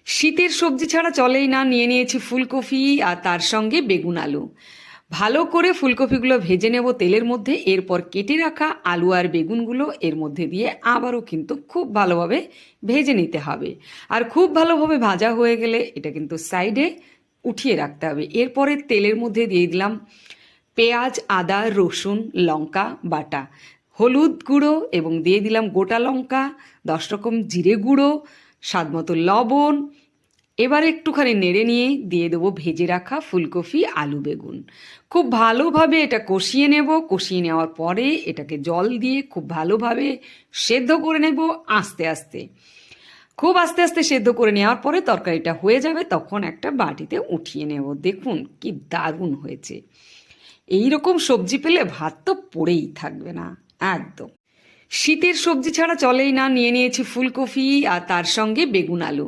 শীতের সবজি ছাড়া চলেই না, নিয়ে নিয়েছি ফুলকপি আর তার সঙ্গে বেগুন আলু। ভালো করে ফুলকপিগুলো ভেজে নেব তেলের মধ্যে, এরপর কেটে রাখা আলু আর বেগুনগুলো এর মধ্যে দিয়ে আবারও কিন্তু খুব ভালোভাবে ভেজে নিতে হবে। আর খুব ভালোভাবে ভাজা হয়ে গেলে এটা কিন্তু সাইডে উঠিয়ে রাখতে হবে। এরপরে তেলের মধ্যে দিয়ে দিলাম পেঁয়াজ, আদা, রসুন, লঙ্কা বাটা, হলুদ গুঁড়ো এবং দিয়ে দিলাম গোটা লঙ্কা, 10 রকম জিরে গুঁড়ো, স্বাদমতো লবণ। এবার একটুখানি নেড়ে নিয়ে দিয়ে দেবো ভেজে রাখা ফুলকপি, আলু, বেগুন। খুব ভালোভাবে এটা কষিয়ে নেব। কষিয়ে নেওয়ার পরে এটাকে জল দিয়ে খুব ভালোভাবে সেদ্ধ করে নেব আস্তে আস্তে। খুব আস্তে আস্তে সেদ্ধ করে নেওয়ার পরে তরকারিটা হয়ে যাবে, তখন একটা বাটিতে উঠিয়ে নেব। দেখুন কি দারুণ হয়েছে। এই রকম সবজি পেলে ভাত তো পড়েই থাকবে না একদম। শীতের সবজি ছাড়া চলেই না, নিয়ে নিয়েছি ফুলকপি আর তার সঙ্গে বেগুন আলু।